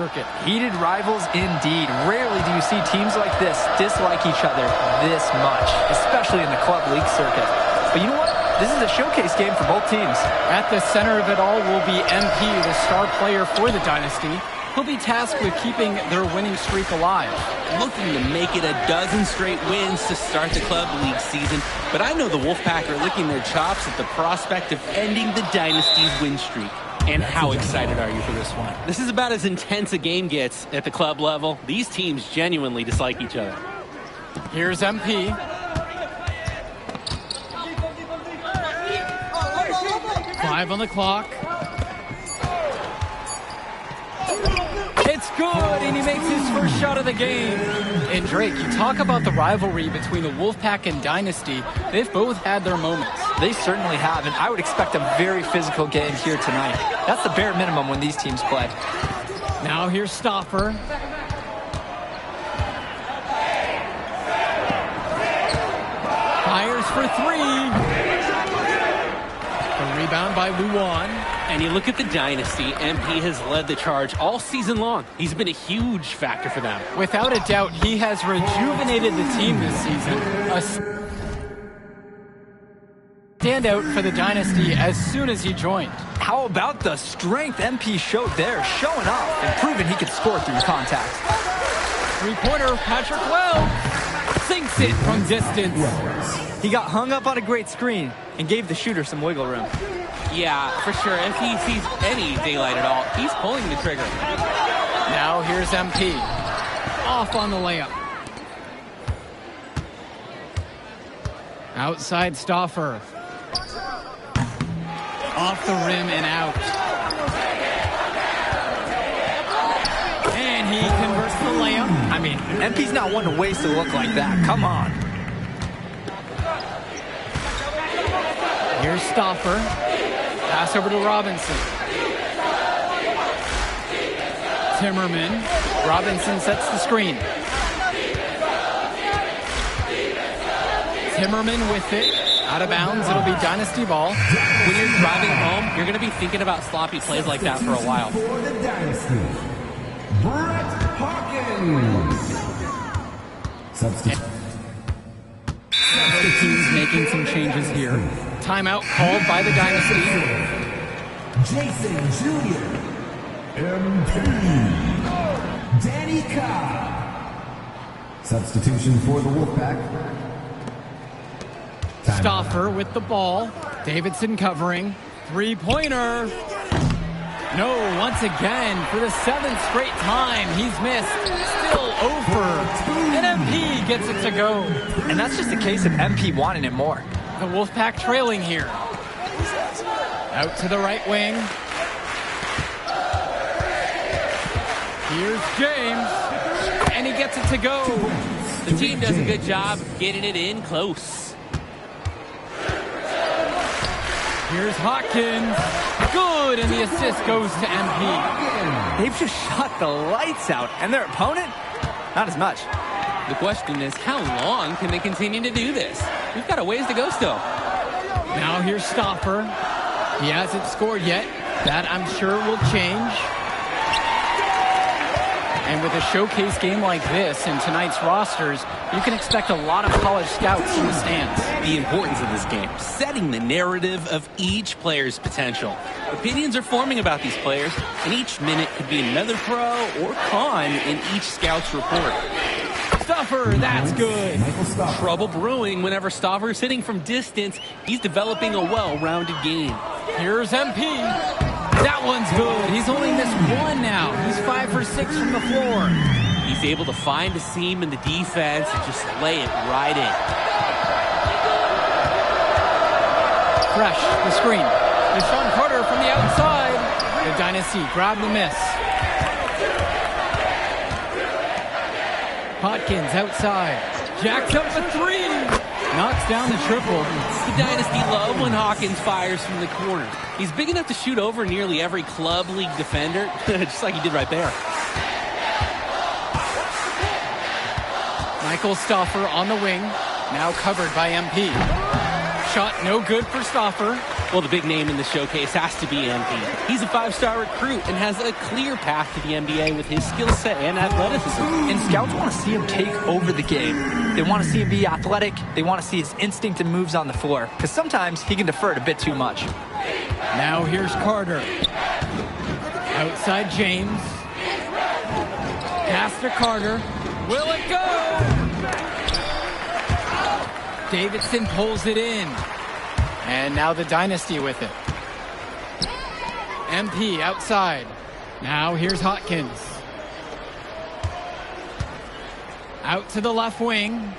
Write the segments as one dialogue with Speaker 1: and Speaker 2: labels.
Speaker 1: Circuit. Heated rivals indeed. Rarely do you see teams like this dislike each other this much, especially in the club league circuit. But you know what? This is a showcase game for both teams.
Speaker 2: At the center of it all will be MP, the star player for the Dynasty. He'll be tasked with keeping their winning streak alive.
Speaker 3: Looking to make it a dozen straight wins to start the club league season. But I know the Wolfpack are licking their chops at the prospect of ending the Dynasty's win streak. And how excited are you for this one? This is about as intense a game gets at the club level. These teams genuinely dislike each other.
Speaker 2: Here's MP. Five on the clock. It's good, and he makes his first shot of the game. And Drake, you talk about the rivalry between the Wolfpack and Dynasty. They've both had their moments.
Speaker 1: They certainly have, and I would expect a very physical game here tonight. That's the bare minimum when these teams play.
Speaker 2: Now here's Stauffer. Fires for three. A rebound by Luan.
Speaker 3: And you look at the Dynasty, MP has led the charge all season long. He's been a huge factor for them.
Speaker 2: Without a doubt, he has rejuvenated the team this season. A standout for the Dynasty as soon as he joined.
Speaker 1: How about the strength MP showed there, showing off and proving he could score through contact.
Speaker 2: Three-pointer, Patrick Wells sinks it from distance.
Speaker 1: He got hung up on a great screen and gave the shooter some wiggle room.
Speaker 3: Yeah, for sure. If he sees any daylight at all, he's pulling the trigger.
Speaker 2: Now here's MP. Off on the layup. Outside Stauffer. Off the rim and out. And he converts the layup.
Speaker 1: I mean, MP's not one to waste a look like that. Come on.
Speaker 2: Here's Stauffer. Pass over to Robinson. Timmerman. Robinson sets the screen. Timmerman with it. Out of bounds. It'll be Dynasty ball.
Speaker 3: When you're driving home, you're going to be thinking about sloppy plays like that for a while.
Speaker 4: For the Dynasty, Brett Hawkins.
Speaker 2: Substitutes making some changes here. Timeout called by the Dynasty.
Speaker 4: Jason Jr. MP. Danny Cobb. Substitution for the Wolfpack.
Speaker 2: Stauffer with the ball. Davidson covering. Three-pointer. No, once again, for the seventh straight time, he's missed. Still over. And MP gets it to go.
Speaker 1: And that's just a case of MP wanting it more.
Speaker 2: The Wolfpack trailing here. Out to the right wing. Here's James. And he gets it to go.
Speaker 3: The team does a good job getting it in close.
Speaker 2: Here's Hawkins. Good, and the assist goes to MP.
Speaker 1: They've just shot the lights out, and their opponent, not as much.
Speaker 3: The question is, how long can they continue to do this? We've got a ways to go still.
Speaker 2: Now here's Stauffer. He hasn't scored yet. That, I'm sure, will change. And with a showcase game like this in tonight's rosters, you can expect a lot of college scouts in the stands.
Speaker 3: The importance of this game, setting the narrative of each player's potential. Opinions are forming about these players, and each minute could be another pro or con in each scout's report.
Speaker 2: Stauffer, that's good.
Speaker 3: Trouble brewing whenever Stauffer is hitting from distance. He's developing a well-rounded game.
Speaker 2: Here's MP. That one's good. He's only missed one now. He's 5 for 6 from the floor.
Speaker 3: He's able to find a seam in the defense and just lay it right in.
Speaker 2: Fresh, the screen. Deshaun Carter from the outside. The Dynasty grab the miss. Hawkins outside. Jacks up for three. Knocks down the triple.
Speaker 3: The Dynasty love when Hawkins fires from the corner. He's big enough to shoot over nearly every club league defender, just like he did right there.
Speaker 2: Michael Stauffer on the wing, now covered by MP. Shot no good for Stauffer.
Speaker 3: Well, the big name in the showcase has to be MP. He's a 5-star recruit and has a clear path to the NBA with his skill set and athleticism.
Speaker 1: And scouts want to see him take over the game. They want to see him be athletic. They want to see his instinct and moves on the floor, because sometimes he can defer it a bit too much.
Speaker 2: Now here's Carter. Outside James. Pass to Carter. Will it go? Davidson pulls it in. And now the Dynasty with it. MP outside. Now here's Hawkins. Out to the left wing.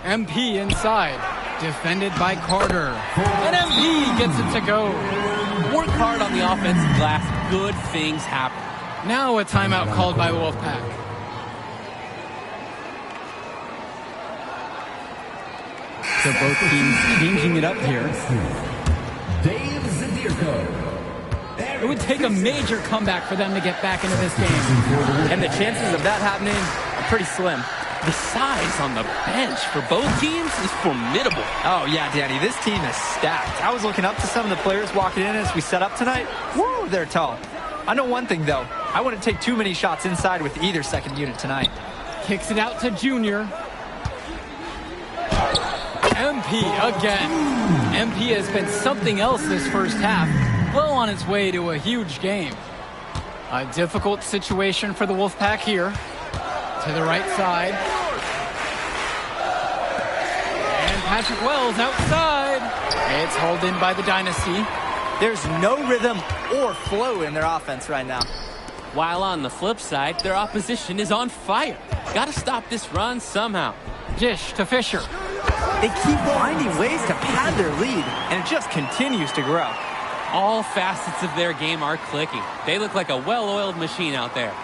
Speaker 2: MP inside. Defended by Carter. And MP gets it to go.
Speaker 3: Work hard on the offensive glass. Good things happen.
Speaker 2: Now a timeout called by the Wolfpack. So both teams changing it up here.
Speaker 4: Dave Zadirko.
Speaker 2: It would take a major comeback for them to get back into this game.
Speaker 1: And the chances of that happening are pretty slim.
Speaker 3: The size on the bench for both teams is formidable.
Speaker 1: Oh, yeah, Danny, this team is stacked. I was looking up to some of the players walking in as we set up tonight. Woo, they're tall. I know one thing, though. I wouldn't take too many shots inside with either second unit tonight.
Speaker 2: Kicks it out to Junior. MP again. MP has been something else this first half. Well on its way to a huge game. A difficult situation for the Wolfpack here. To the right side. And Patrick Wells outside. It's hauled in by the Dynasty.
Speaker 1: There's no rhythm or flow in their offense right now.
Speaker 3: While on the flip side, their opposition is on fire. Got to stop this run somehow.
Speaker 2: Dish to Fisher.
Speaker 1: They keep finding ways to pad their lead, and it just continues to grow.
Speaker 3: All facets of their game are clicking. They look like a well-oiled machine out there.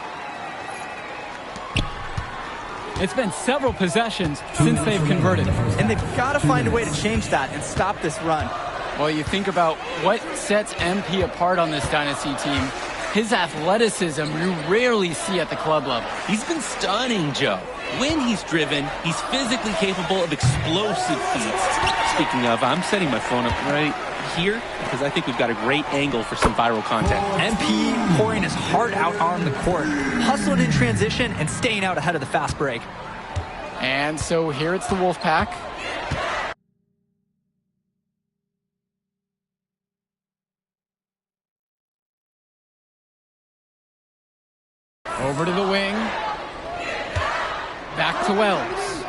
Speaker 2: It's been several possessions since they've converted.
Speaker 1: And they've got to find a way to change that and stop this run.
Speaker 2: Well, you think about what sets MP apart on this Dynasty team. His athleticism you rarely see at the club level.
Speaker 3: He's been stunning, Joe. When he's driven, he's physically capable of explosive feats. Speaking of, I'm setting my phone up right here because I think we've got a great angle for some viral content.
Speaker 1: MP pouring his heart out on the court, hustling in transition and staying out ahead of the fast break.
Speaker 2: And so here it's the Wolfpack. Over to the wing. Back to Wells.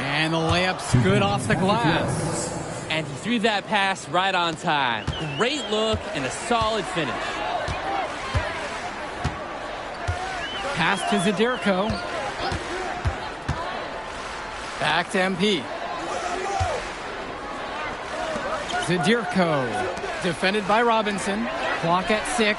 Speaker 2: And the layup's good off the glass.
Speaker 3: And he threw that pass right on time. Great look and a solid finish.
Speaker 2: Pass to Zadirko. Back to MP. Zadirko. Defended by Robinson. Clock at 6.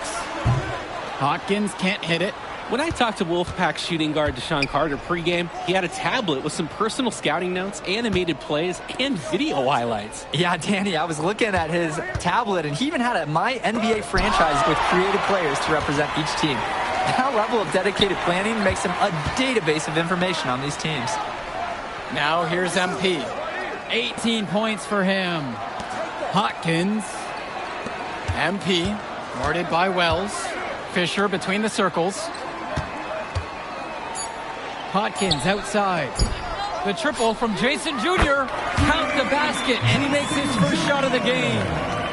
Speaker 2: Hawkins can't hit it.
Speaker 3: When I talked to Wolfpack shooting guard Deshaun Carter pregame, he had a tablet with some personal scouting notes, animated plays, and video highlights.
Speaker 1: Yeah, Danny, I was looking at his tablet, and he even had a My NBA franchise with creative players to represent each team. That level of dedicated planning makes him a database of information on these teams.
Speaker 2: Now here's MP. 18 points for him. Hawkins. MP. Guarded by Wells. Fisher between the circles. Hawkins outside. The triple from Jason Jr. Count the basket, and he makes his first shot of the game.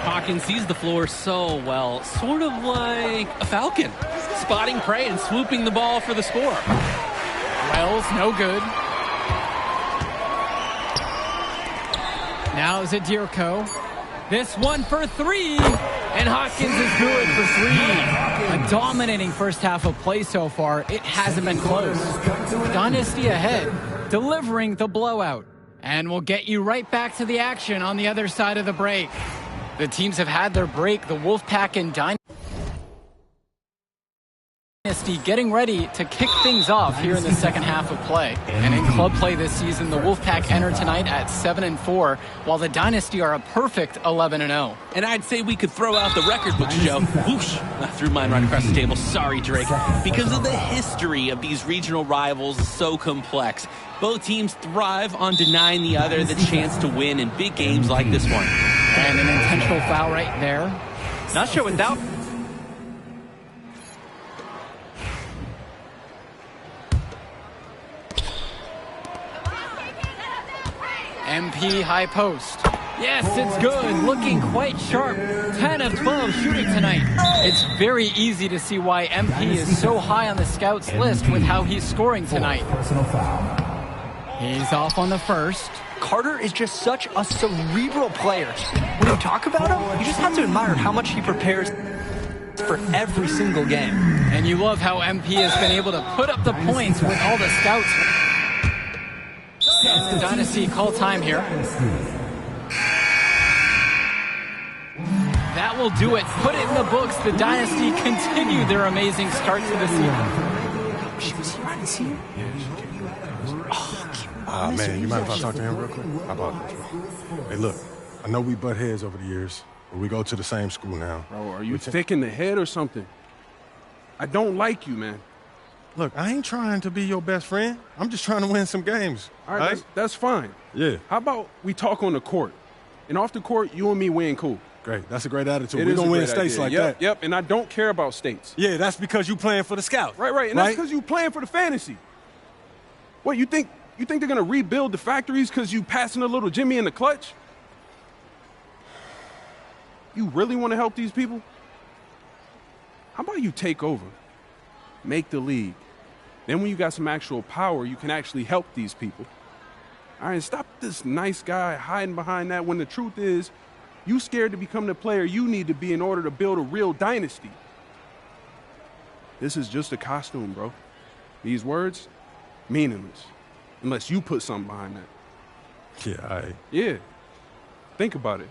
Speaker 3: Hawkins sees the floor so well, sort of like a falcon, spotting prey and swooping the ball for the score.
Speaker 2: Wells, no good. Now Zadirko. This one for 3, and Hawkins is good for 3. A dominating first half of play so far. It hasn't been close. Dynasty ahead, delivering the blowout. And we'll get you right back to the action on the other side of the break. The teams have had their break. The Wolfpack and Dynasty getting ready to kick things off here in the second half of play. And in club play this season, the Wolfpack enter tonight at 7-4, while the Dynasty are a perfect 11-0.
Speaker 3: And I'd say we could throw out the record books, Joe. Whoosh! I threw mine right across the table. Sorry, Drake. Because of the history of these regional rivals is so complex. Both teams thrive on denying the other the chance to win in big games like this one.
Speaker 2: And an intentional foul right there.
Speaker 1: Not sure without.
Speaker 2: MP high post. Yes, it's good. Looking quite sharp. 10 of 12 shooting tonight. It's very easy to see why MP is so high on the scouts list with how he's scoring tonight.
Speaker 4: Personal foul.
Speaker 2: He's off on the first.
Speaker 1: Carter is just such a cerebral player. When you talk about him, you just have to admire how much he prepares for every single game.
Speaker 2: And you love how MP has been able to put up the points with all the scouts. And the Dynasty call time here. That will do it. Put it in the books. The Dynasty continue their amazing start to the season.
Speaker 1: She was here. I didn't see her.
Speaker 5: Man, you mind if I talk to him real quick? How about that? Hey, look, I know we butt heads over the years, but we go to the same school now.
Speaker 6: Bro, are you thick in the head or something? I don't like you, man.
Speaker 5: Look, I ain't trying to be your best friend. I'm just trying to win some games.
Speaker 6: All right, that's fine.
Speaker 5: Yeah.
Speaker 6: How about we talk on the court? And off the court, you and me win cool.
Speaker 5: Great. That's a great attitude.
Speaker 6: We're
Speaker 5: We're
Speaker 6: going
Speaker 5: going
Speaker 6: to
Speaker 5: to win states like that.
Speaker 6: Yep, and I don't care about states.
Speaker 5: Yeah, that's because you playing for the Scouts.
Speaker 6: Right. And that's because you playing for the fantasy. What, you think they're going to rebuild the factories because you passing a little Jimmy in the clutch? You really want to help these people? How about you take over? Make the league. Then when you got some actual power, you can actually help these people. All right, stop this nice guy hiding behind that when the truth is you scared to become the player you need to be in order to build a real dynasty. This is just a costume, bro. These words, meaningless. Unless you put something behind that.
Speaker 5: Yeah,
Speaker 6: Yeah. Think about it.